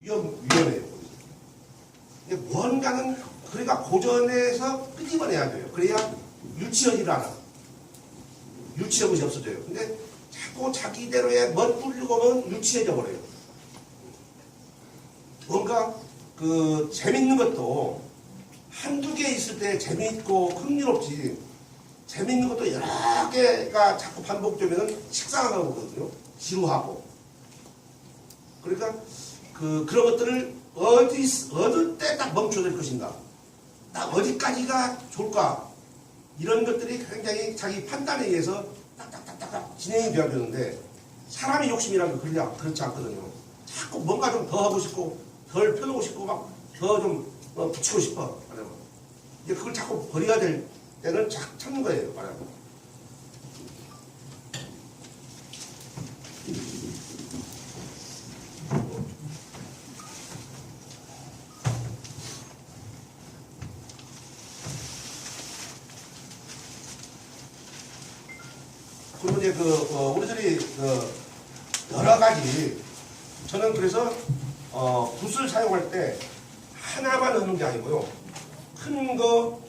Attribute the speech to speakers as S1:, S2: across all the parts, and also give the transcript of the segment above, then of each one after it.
S1: 위험해요. 뭔가는 그러니까 고전에서 끄집어내야 돼요. 그래야 유치하지를 않아. 유치한 것이 없어져요. 근데 자꾸 자기대로에 멋부리고 하면 유치해져 버려요. 뭔가 그 재밌는 것도 한두 개 있을 때 재미있고 흥미롭지, 재밌는 것도 여러 개가 자꾸 반복되면 식상하고 거거든요. 지루하고. 그러니까 그런 것들을 어느 때 딱 멈춰야 될 것인가, 딱 어디까지가 좋을까, 이런 것들이 굉장히 자기 판단에 의해서 딱딱딱딱 진행이 되어야 되는데, 사람의 욕심이라는 건 그렇지 않거든요. 자꾸 뭔가 좀 더 하고 싶고 덜 펴놓고 싶고 막 더 좀 붙이고 싶어. 말하면 이제 그걸 자꾸 버려야 될 때는 찾는 거예요. 말하면. 그리고 이제 우리들이 여러 가지, 저는 그래서 붓을 사용할 때 하나만 넣는 게 아니고요. 큰 거,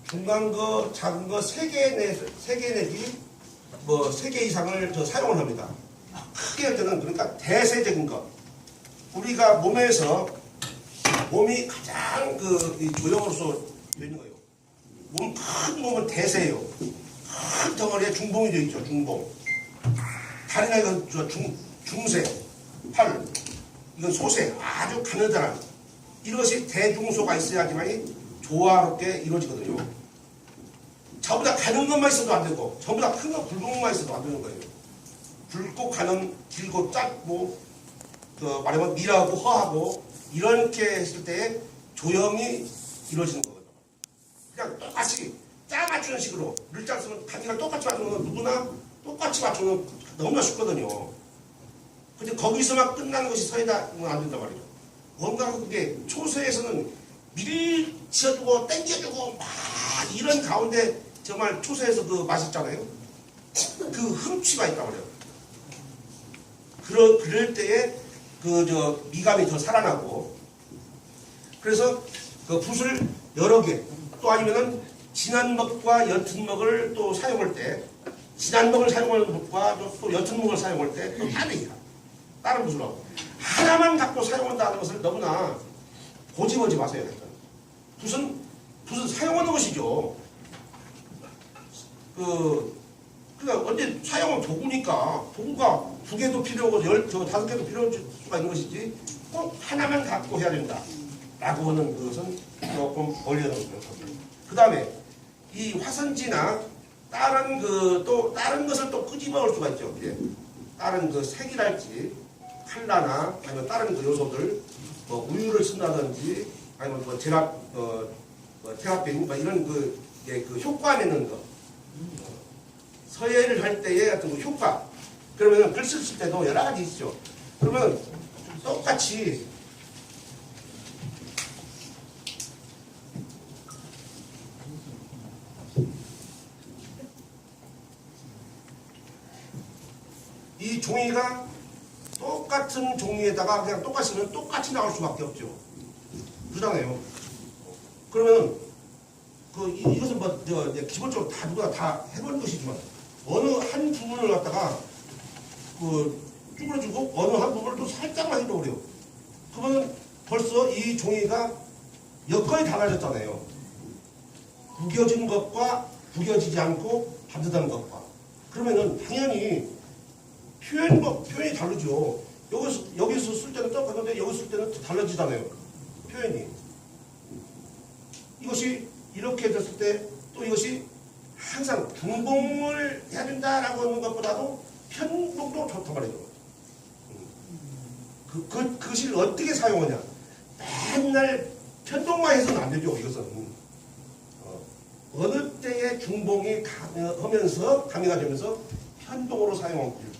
S1: 중간 거, 작은 거 세 개 내지 세 개 이상을 사용을 합니다. 크게 할 때는 그러니까 대세적인 거. 우리가 몸에서 몸이 가장 이 조형으로서 되어 있는 거예요. 큰 몸은 대세예요. 큰 덩어리에 중봉이 되어 있죠. 중봉. 다리나 이건 중세, 팔, 이건 소세, 아주 가느다란, 이것이 대중소가 있어야지만이 조화롭게 이루어지거든요. 전부 다 가는 것만 있어도 안 되고, 전부 다 큰 거 굵은 것만 있어도 안 되는 거예요. 굵고 가는, 길고 짧고, 말하면 밀하고 허하고, 이렇게 했을 때 조형이 이루어지는 거거든요. 그냥 똑같이 짜 맞추는 식으로, 물자 쓰면 단위를 똑같이 맞추는 건 누구나 똑같이 맞추는 건 너무나 쉽거든요. 근데 거기서만 끝나는 것이 서해다면 안 된단 말이죠. 뭔가 그게 초서에서는 밀치어주고 땡겨주고 막 이런 가운데 정말 초서에서 맛있잖아요. 그 흠취가 있단 말이에요. 그럴 때에 미감이 더 살아나고, 그래서 붓을 여러 개, 또 아니면은 진한 먹과 옅은 먹을 또 사용할 때, 진한 먹을 사용하는 붓과 또 옅은 먹을 사용할 때 또 다른 붓을 하고, 하나만 갖고 사용한다는 것을 너무나 고집하지 마세요. 붓은 사용하는 것이죠. 그러니까 언제 사용은 도구니까, 도구가 2개도 필요하고 5개도 필요할 수가 있는 것이지 꼭 하나만 갖고 해야 된다 라고 하는 그것은 조금 어려운 거예요. 그 다음에 이 화선지나 다른 것을 또 끄집어 올 수가 있죠. 다른 색이랄지 칼라나 아니면 다른 요소들, 우유를 쓴다든지 아니면 테라핀 이런 효과 내는 거, 서예를 할 때의 어떤 효과, 그러면 글 쓸 때도 여러 가지 있죠. 그러면 똑같이 이 종이가 똑같은 종이에다가 그냥 똑같이 쓰면 똑같이 나올 수밖에 없죠. 부당해요. 그러면 이것은 기본적으로 다 누가 다 해보는 것이지만, 어느 한 부분을 갖다가 쭈그려주고 어느 한 부분을 또 살짝만 해줘버려요. 그러면 벌써 이 종이가 여건이 달라졌잖아요. 구겨진 것과 구겨지지 않고 반듯한 것과. 그러면은 당연히 표현이 다르죠. 여기서 쓸 때는 똑같은데 여기서 쓸 때는 달라지잖아요. 표현이. 이것이 이렇게 됐을 때 또 이것이 항상 중봉을 해야 된다라고 하는 것보다도 편봉도 좋단 말이에요. 그것을 어떻게 사용하냐. 맨날 편봉만 해서는 안 되죠. 이것은. 어느 때에 중봉이 가미가 되면서 편봉으로 사용할 때.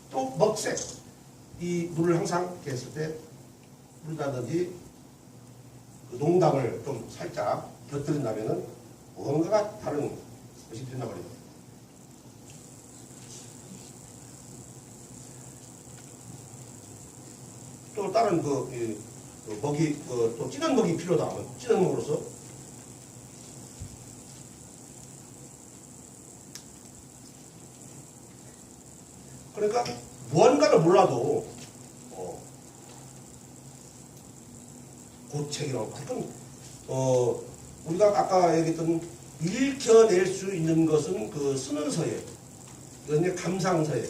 S1: 또 먹색. 이 물을 항상 이렇게 했을 때 물이라든지 농담을 좀 살짝 곁들인다면은 뭔가가 다른 것이 된단 말이에요. 또 또 다른 먹이, 또 찌는 먹이 필요다. 찌는 먹으로서. 그러니까 무언가를 몰라도 고책이라고. 그럼 우리가 아까 얘기했던 읽혀낼 수 있는 것은 그 쓰는 서예, 이건 이제 감상서예,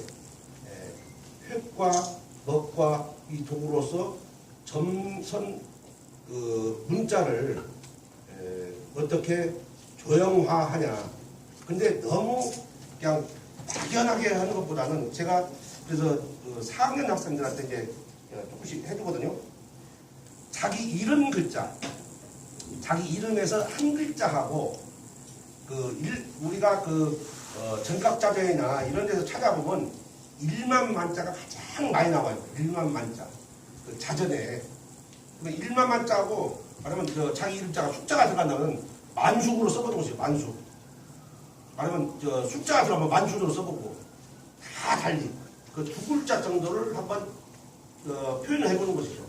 S1: 획과 먹과 이 도구로서 점선 문자를 어떻게 조형화하냐. 근데 너무 그냥 막연하게 하는 것보다는 제가 그래서 4학년 학생들한테 이제 조금씩 해주거든요. 자기 이름 글자, 자기 이름에서 한 글자하고 우리가 전각자전이나 이런 데서 찾아보면 1만 만자가 가장 많이 나와요. 1만 만자. 그 자전에. 1만 만자하고 말하면 자기 이름자가 숫자가 들어간다면 만숫으로 써보는 것이죠. 만숫. 말하면 숫자가 들어가면 만숫으로 써보고 다 달리 그 두 글자 정도를 한번 표현을 해보는 것이죠.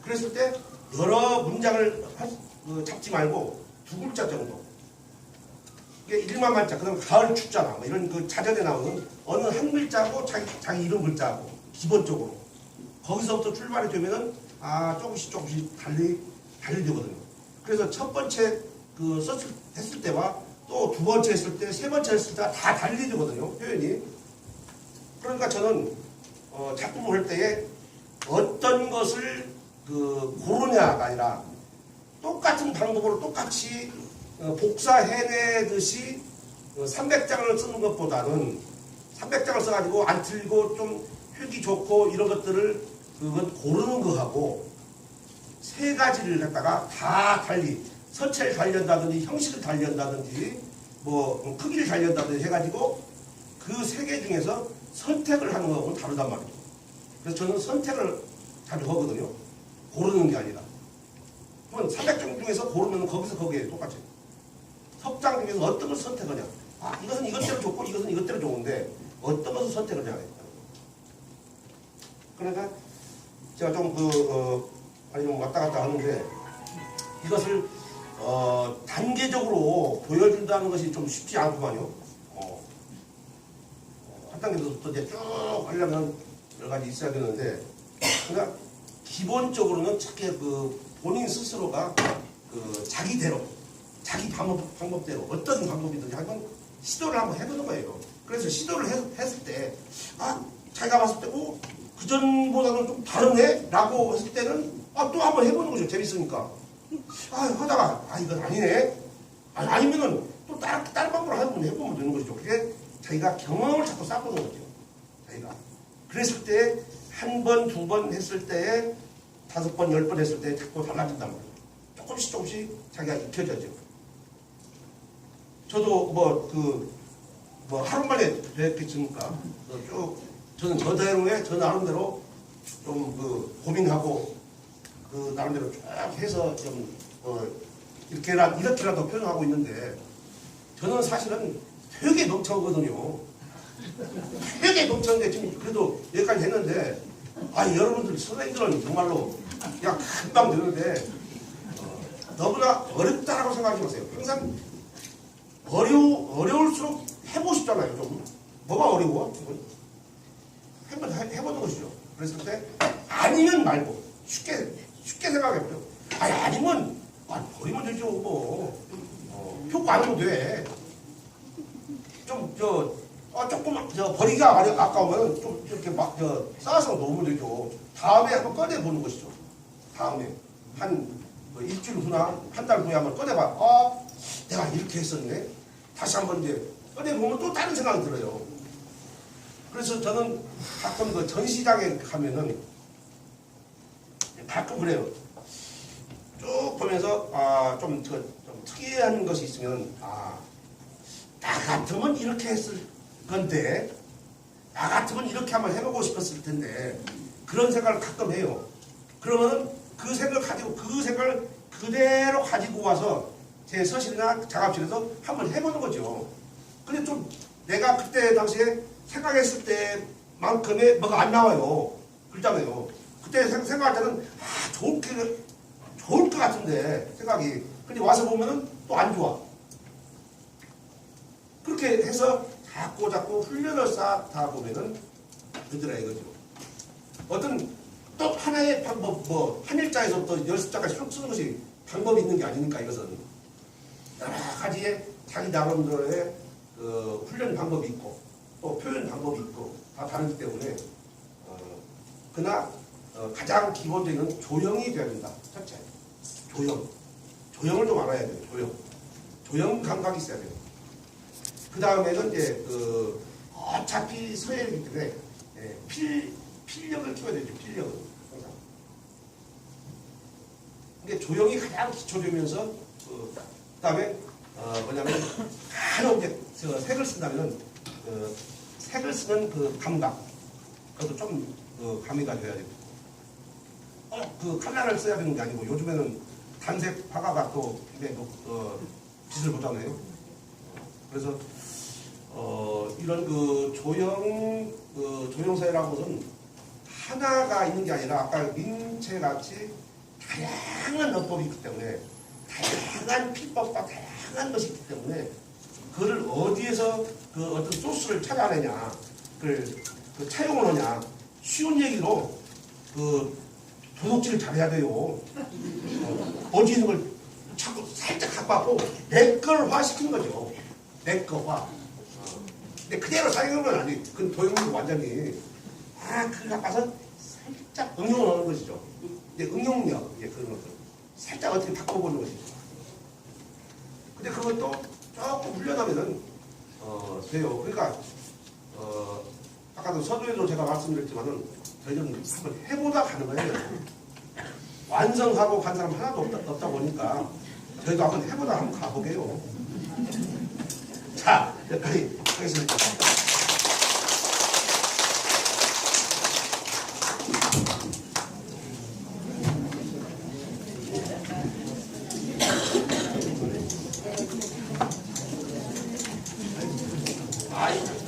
S1: 그랬을 때 여러 문장을 잡지 말고 두 글자 정도. 이게 1만 만자, 그 다음에 가을 축자나 뭐 이런 그 자전에 나오는 어느 한 글자하고 자기 이름 글자하고 기본적으로 거기서부터 출발이 되면은 조금씩 달리 되거든요. 그래서 첫 번째 했을 때와 또 두 번째 했을 때, 세 번째 했을 때가 다 달리 되거든요. 표현이. 그러니까 저는 작품을 할 때에 어떤 것을 고르냐가 아니라 똑같은 방법으로 똑같이 복사해내듯이 300장을 쓰는 것보다는 300장을 써가지고 안 틀리고 좀 표기 좋고 이런 것들을 그건 고르는 거하고 세 가지를 갖다가 다 달리 서체를 달리한다든지 형식을 달리한다든지 뭐 크기를 달리한다든지 해가지고 그 세 개 중에서 선택을 하는 거하고는 다르단 말이죠. 그래서 저는 선택을 자주 하거든요. 고르는 게 아니라. 그러면 300장 중에서 고르면 거기서 거기에 똑같이. 석장 중에서 어떤 걸 선택하냐. 이것은 이것대로 좋고 이것은 이것대로 좋은데 어떤 것을 선택을 해야 되겠다. 그러니까 제가 좀 좀 왔다 갔다 하는데 이것을 단계적으로 보여준다는 것이 좀 쉽지 않구만요. 한 단계부터 이제 쭉 하려면 여러 가지 있어야 되는데, 그러니까 기본적으로는 자기 본인 스스로가 자기대로, 자기 방법대로 어떤 방법이든지 한번 시도를 한번 해보는 거예요. 그래서 시도를 했을 때, 자기가 봤을 때, 그전보다는 좀 다르네? 라고 했을 때는, 또 한번 해보는 거죠. 재밌으니까. 하다가, 이건 아니네? 아니면은 또 다른 방법으로 해보면 되는 것이죠. 그게 자기가 경험을 자꾸 쌓고는 거죠. 자기가. 그랬을 때, 한 번, 두 번 했을 때에, 5번, 10번 했을 때 자꾸 달라진단 말이에요. 조금씩 자기가 익혀져죠. 저도 하루 만에 됐겠습니까? 저는 저 나름대로 좀 고민하고, 나름대로 쭉 해서 좀, 이렇게라도 표현하고 있는데, 저는 사실은 되게 넘쳐거든요. 되게 넘쳤는데, 지금 그래도 여기까지 했는데, 여러분들, 선생님들은 정말로 그냥 금방 되는데, 너무나 어렵다라고 생각하지 마세요. 항상 어려울수록 해보고 싶잖아요, 좀. 뭐가 어려워? 한번 해보는 것이죠. 그랬을 때, 아니면 말고, 쉽게 생각해보죠. 아니면, 버리면 되죠, 뭐. 효과 안 하면 돼. 조금, 버리기가 아까우면 좀 이렇게 쌓아서 놓으면 되죠. 다음에 한번 꺼내보는 것이죠. 다음에. 일주일 후나 한 달 후에 한번 꺼내봐. 내가 이렇게 했었네. 다시 한번 이제 꺼내보면 또 다른 생각이 들어요. 그래서 저는 가끔 전시장에 가면은 가끔 그래요. 쭉 보면서 좀 특이한 것이 있으면 나 같으면 이렇게 했을 건데 나 같으면 이렇게 한번 해보고 싶었을 텐데 그런 생각을 가끔 해요. 그러면 그 생각을 가지고 그 생각을 그대로 가지고 와서 제 서실이나 작업실에서 한번 해보는 거죠. 근데 좀 내가 그때 당시에 생각했을 때만큼의 뭐가 안 나와요. 그렇잖아요. 그때 생각할 때는 좋을 것 같은데 생각이. 근데 와서 보면은 또 안 좋아. 그렇게 해서 자꾸 훈련을 쌓다 보면은 되더라 이거죠. 어떤 또 하나의 방법, 뭐 한일자에서부터 열습자까지 쭉 쓰는 것이 방법이 있는 게 아니니까 이것은 여러 가지의 자기 나름대로의 훈련 방법이 있고 또 표현 방법이 있고 다 다르기 때문에 그러나 가장 기본적인 조형이 되어야 된다. 첫째, 조형을 좀 알아야 돼요. 조형 감각이 있어야 돼요. 그 다음에는 이제 어차피 서예이기 때문에 필력을 키워야 되죠. 필력을 항상. 근데 조형이 가장 기초되면서 그다음에 뭐냐면 간혹 이제 색을 쓴다면은 색을 쓰는 그 감각 그것도 좀 가미가 돼야 되고 그 칼라를 써야 되는 게 아니고 요즘에는 단색 화가가 또 굉장히 빛을 보잖아요. 그래서 이런 조형사회라고 것은 하나가 있는 게 아니라 아까 민체같이 다양한 어법이 있기 때문에 다양한 필법과 다양한 것이 있기 때문에 그를 어디에서 어떤 소스를 찾아내냐 그 차용을 하냐 쉬운 얘기로 도둑질을 잘해야 돼요. 어디 있는 걸 자꾸 살짝 갖고 와고 내 걸 화시키는 거죠. 내 거화. 근데 그대로 사용하는 건 아니에요. 그건 도형도 완전히 그걸 갖고서 살짝 응용을 하는 것이죠. 이제 응용력 그런 것들 살짝 어떻게 바꿔보는 것이죠. 근데 그것도 조금 훈련하면은 돼요. 그러니까 아까도 서두에도 제가 말씀드렸지만은 저희는 한번 해보다 가는 거예요. 완성하고 간 사람 하나도 없다 보니까 저희도 한번 해보다 한번 가보게요. 자, 여기까지 하겠습니다. 아이.